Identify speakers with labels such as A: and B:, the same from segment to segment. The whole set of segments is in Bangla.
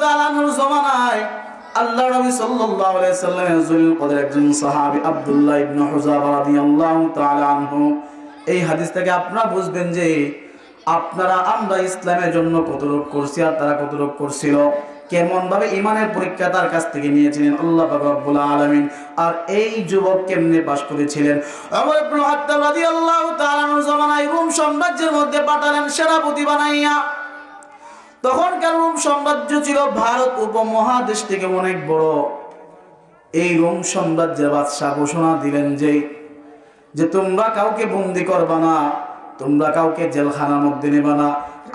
A: তাআলা আনহুর জামানায় আল্লাহ নবী সাল্লাল্লাহু আলাইহি ওয়াসাল্লামের যুলকদের একজন সাহাবী আব্দুল্লাহ ইবনে হুযাফা রাদিয়াল্লাহু তাআলা আনহু। এই হাদিস থেকে আপনারা বুঝবেন যে আমরা ইসলামের জন্য কতটুকু করছি আর তারা কতটুকু করছিল, কেমন ভাবে ঈমানের পরীক্ষা তার কাছ থেকে নিয়েছিলেন আল্লাহ পাক রব্বুল আলামিন। আর এই যুবক কেমনে পাশ করেছিলেন, ওমর ইবনে খাত্তাব রাদিয়াল্লাহু তাআলা আনহু জামানায় রোম সাম্রাজ্যের মধ্যে পাঠালেন সেনাপতি বানাইয়া। তখনকার রোম সাম্রাজ্য ছিল ভারত উপমহাদেশ থেকে অনেক বড়। এই রোম সাম্রাজ্যের বাদশা ঘোষণা দিলেন যে তোমরা কাউকে বন্দী করবা না, তোমরা কাউকে জেলখানার মধ্যে নেবা না।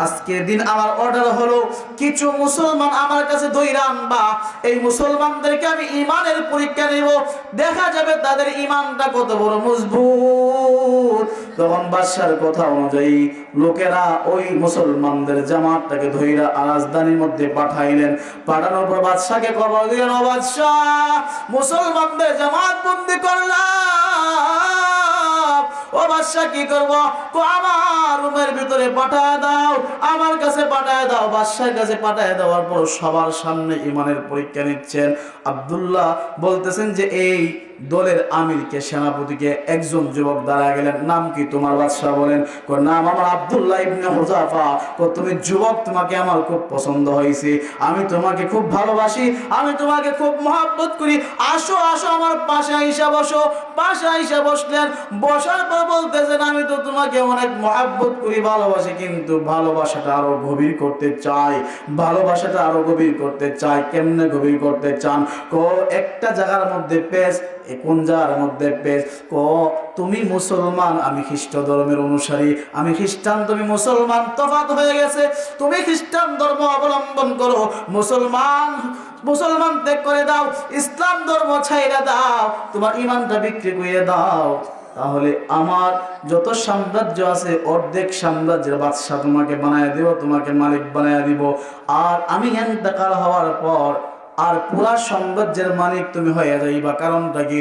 A: আজকের দিন আমার অর্ডার হলো কিছু মুসলমান আমার কাছে ধইরা আনবা, এই মুসলমানদেরকে আমি ঈমানের পরীক্ষা নেব, দেখা যাবে তাদের ঈমানটা কত বড় মজবুত। তখন বাদশার কথা অনুযায়ী লোকেরা ওই মুসলমানদের জামাতটাকে ধইরা রাজধানীর মধ্যে পাঠাইলেন। পাঠানোর পর বাদশাকে খবর দিলেন, ও বাদশাহ, মুসলমানদের জামাত বন্দী করলাম, ও বাদশাহ কি করবো? আমার রুমের ভিতরে পাঠায় দাও, আমার কাছে পাঠায় দাও। বাদশার কাছে পাঠায় দেওয়ার পর সবার সামনে ঈমানের পরীক্ষা নিচ্ছেন। আব্দুল্লাহ বলতেছেন যে এই দলের আমিরকে, সেনাপতিকে একজন যুবক দাঁড়ায় গেলেন, নাম কি তোমার? বাদশাহ বলেন, নাম আমার আব্দুল্লাহ ইবনে হুযাফা। তুমি যুবক, তোমাকে আমার খুব পছন্দ হয়েছে, আমি তোমাকে খুব ভালোবাসি, আমি তোমাকে খুব মহব্বত করি, আসো আসো আমার পাশে আইসা বসো। পাশে আইসা বসলেন। বসার পর বলতেছেন, আমি তো তোমাকে অনেক মহব্বত করি, ভালোবাসি, কিন্তু ভালোবাসাটা আরো গভীর করতে চাই, ভালোবাসাটা আরো গভীর করতে চাই। কেমনে গভীর করতে চান? একটা জায়গার মধ্যে পেশ, কোন জায়গার মধ্যে পেশ? তুমি মুসলমান, আমি খ্রিস্ট ধর্মের অনুসারী, আমি খ্রিস্টান, তুমি মুসলমান, তফাৎ হয়ে গেছে। তুমি খ্রিস্টান ধর্ম অবলম্বন করো, মুসলমান ত্যাগ করে দাও, ইসলাম ধর্ম ছাইরা দাও, তোমার ঈমানটা বিক্রি করে দাও, তাহলে আমার যত সাম্রাজ্য আছে অর্ধেক সাম্রাজ্যের বাদশা তোমাকে বানায় দিব, তোমাকে মালিক বানায় দিব। আর আমি ইন্তেকাল হওয়ার পর আর পুরা সাম্রাজ্যের মালিক তুমি হয়ে যাইবা। কারণটা কি?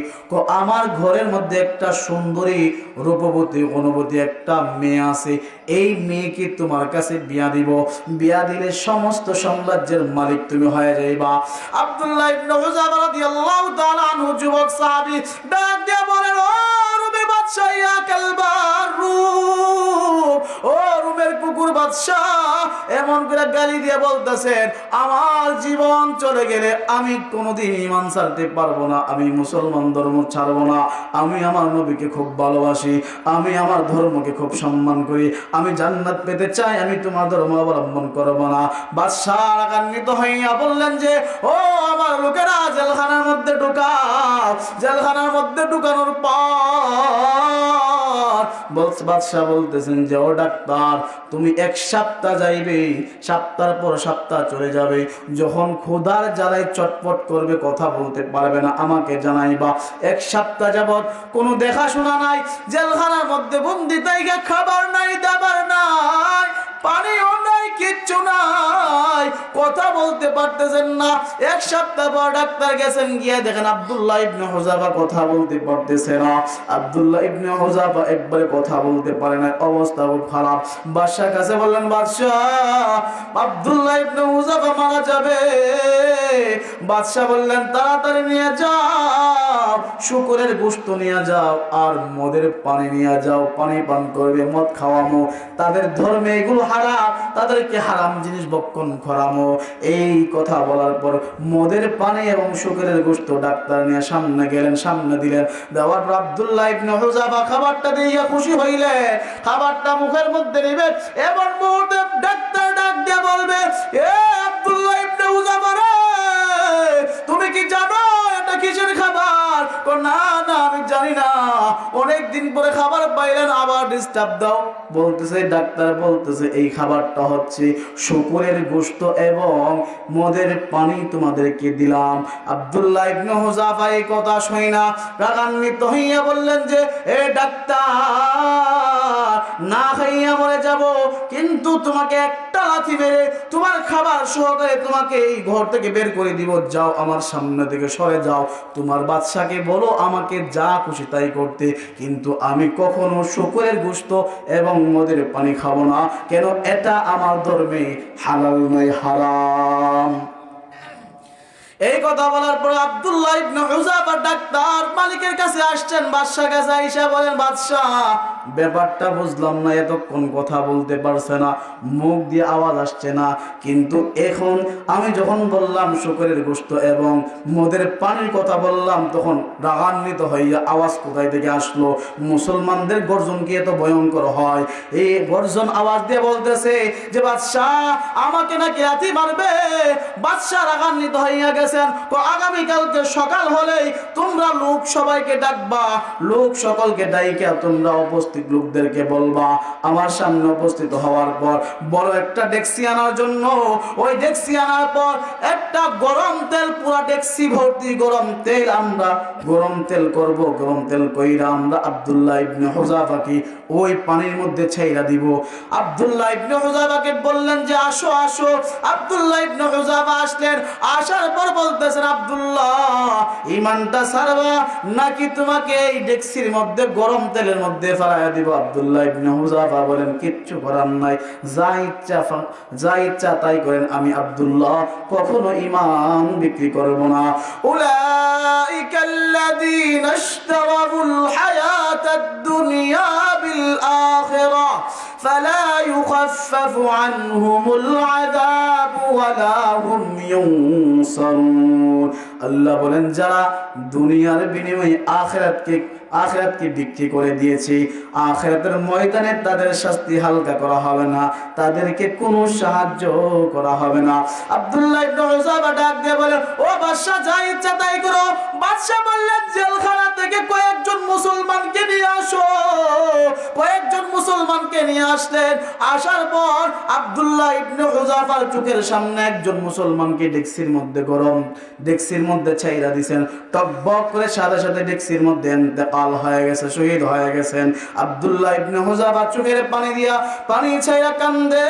A: আমার ঘরের মধ্যে একটা সুন্দরী রূপবতী গুণবতী একটা মেয়ে আছে, এই মেয়েকে তোমার কাছে বিয়া দিব, বিয়া দিলে সমস্ত সাম্রাজ্যের মালিক তুমি হয়ে যাইবা। আব্দুল্লাহ ইবনে হুযাফা রাদিয়াল্লাহু তাআলা আনহু যুবক সাহাবী ডাক দিয়ে বলেন, ও রুমের বাদশা, ইয়া কালবার রূম, ও রুমের কুকুর বাদশা, এমন করে গালি দিয়ে বলতেছেন, আমার জীবন চলে গেলে আমি কোনোদিন ঈমান ছাড়তে পারবো না, আমি মুসলমান ধর্ম ছাড়বো না, আমি আমার নবীকে খুব ভালোবাসি, আমি আমার ধর্মকে খুব সম্মান করি, আমি জান্নাত পেতে চাই, আমি তোমার ধর্ম অবলম্বন করবো না। বাদশা রাগান্বিত হইয়া বললেন যে, ও আমার লোকেরা, জেলখানার মধ্যে ঢুকাও। জেলখানার মধ্যে ঢুকানোর পর বাদশা বলতেছেন যে, ও ডাক্তার, তুমি 1 সপ্তাহ যাইবে, সপ্তাহের পর সপ্তাহ চলে যাবে, যখন ক্ষুধার জ্বালায় চটপট করবে, কথা বলতে পারবে না, আমাকে জানাইবা। 1 সপ্তাহ যাবত কোনো দেখাশোনা নাই, জেলখানার মধ্যে বন্দি, তাই খাবার নাই, দাবার নাই, পানিও নাই, কিচ্ছু নাই, কথা বলতে পারতেছেন না। 1 সপ্তাহ পর ডাক্তার গেছেন, গিয়ে দেখেন আব্দুল্লাহ ইবনে হুযাফা কথা বলতে পারতেছে না। আব্দুল্লাহ ইবনে হুযাফা একবারে কথা বলতে পারে না, অবস্থা খুব খারাপ। বাদশার কাছে বললেন, বাদশাহ, আব্দুল্লাহ ইবনে হুযাফা মারা যাবে। বাদশাহ বললেন, তাড়াতাড়ি নিয়ে যাও, শুকরের গোশত নিয়ে যাও, আর মদের পানি নিয়ে যাও, পানি পান করবে, মদ খাওয়ামো, তাদের ধর্মে এগুলো হারাম, তাদেরকে হারাম জিনিস ভক্ষণ করামো। এই কথা বলার পর মদের পানি এবং শুকরের গোশত ডাক্তার নিয়ে সামনে গেলেন, সামনে দিলেন। দেওয়ার পর আব্দুল্লাহ ইবনে হুযাফা খাবারটা দিয়ে খুশি হইলে খাবারটা মুখের মধ্যে নেবে, এমন মুহূর্তে ডাক্তার ডাক দিয়ে বলবে, এ আব্দুল্লাহ ইবনে হুযাফা রে, তুমি কি জানো এটা কিসের খাবার? না না, আমি জানি না। অনেকদিন পরে খাবার পাইলেন, আবার ডিস্টার্ব দাও। বলতেছে ডাক্তার, বলতেছে এই খাবারটা হচ্ছে শুকরের গোশত এবং মদের পানি তোমাদেরকে দিলাম। আব্দুল্লাহ ইবনে হুযাফা এই কথা শুনে না রাগান্বিত হইয়া বললেন যে, এ ডাক্তার, না খাইয়া মরে যাব, কিন্তু তোমাকে একটা লাথি মেরে তোমার খাবার সহকারে তোমাকে এই ঘর থেকে বের করে দিব। যাও, আমার সামনে থেকে সরে যাও, তোমার বাদশাকে বলো আমাকে যা খুশি তাই করতে, কিন্তু আমি কখনো শুকরের গোশত এবং মদের পানি খাবো না। কেন? এটা আমার ধর্মে হালাল নয়, হারাম। এই কথা বলার পর আব্দুল্লাহ ইবনে হুযাফা ডাক্তার মালিকের কাছে আসছেন, বাদশার কাছে আইসা বলেন, বাদশাহ ব্যাপারটা বুঝলাম না, এতক্ষণ কথা বলতে পারছে না, মুখ দিয়ে আওয়াজ আসছে না, কিন্তু এখন আমি যখন বললাম শুকরের গোশত এবং মদের পানির কথা বললাম, তখন রাগান্বিত হইয়া আওয়াজ কোথায় থেকে আসলো? মুসলমানদের গর্জন কি এত ভয়ঙ্কর হয়? এই গর্জন আওয়াজ দিয়ে বলতেছে যে বাদশাহ আমাকে নাকি লাথি মারবে। বাদশাহ রাগান্বিত হইয়া গেছেন, আগামীকালকে সকাল হলেই তোমরা লোক সবাইকে ডাকবা, লোক সকলকে ডাইকে তোমরা উপস্থিত লোকদেরকে বলবা আমার সামনে উপস্থিত হওয়ার পর বড় একটা ডেক্সি আনার জন্য। ওই ডেক্সি আনার পর একটা গরম তেল, পুরা ডেক্সি ভর্তি গরম তেল, আমরা গরম তেল করব, গরম তেল কইরা আমরা আব্দুল্লাহ ইবনে হুযাফাকে ওই পানির মধ্যে ছাইরা দিব। আব্দুল্লাহ ইবনে হুযাফাকে বললেন যে আসো আসো। আব্দুল্লাহ ইবনে হুযাফা আসলেন, আসার পর বলতেছেন, আব্দুল্লাহ ঈমানটা ছাড়বা নাকি তোমাকে এই ডেক্সির মধ্যে গরম তেলের মধ্যে ফেলাইয়া দিব? আব্দুল্লাহ ইবনে হুযাফা বলেন, কিচ্ছু করার নাই, যা ইচ্ছা তাই করেন, আমি আব্দুল্লাহ কখনো ঈমান বিক্রি করব না। উলাইকাল্লাযীনা ইশতারাউল হায়াতাদ দুনিয়া বিল আখিরা ফালা ইউখাফফাফু আনহুমুল আযাব ওয়ালা হুম ইউনসারুন। আল্লাহ বলেন, যারা দুনিয়ার বিনিময়ে আখিরাতকে বিক্রি করে দিয়েছে, আখিরাতের ময়দানে তাদের শাস্তি হালকা করা হবে না, তাদেরকে কোনো সাহায্য করা হবে না। আব্দুল্লাহ ইবনে হুযাফা ডাক দিয়ে বলেন, ও বাদশা যা ইচ্ছা তাই করো। বাদশা বললেন, জেলখানা থেকে কয়েকজন মুসলমানকে নিয়ে আসো। কয়েকজন মুসলমানকে নিয়ে আসলেন। আসার পর আব্দুল্লাহ ইবনে হুযাফার চোখের সামনে একজন মুসলমানকে ডেক্সির মধ্যে ছাইরা দিয়েছেন। টকবক করে সাথে সাথে ডেক্সির মধ্যে ইন্তেকাল হয়ে গেছে, শহীদ হয়ে গেছেন। আব্দুল্লাহ ইবনে হুযাফা চোখের পানি ছাইরা কান্দে।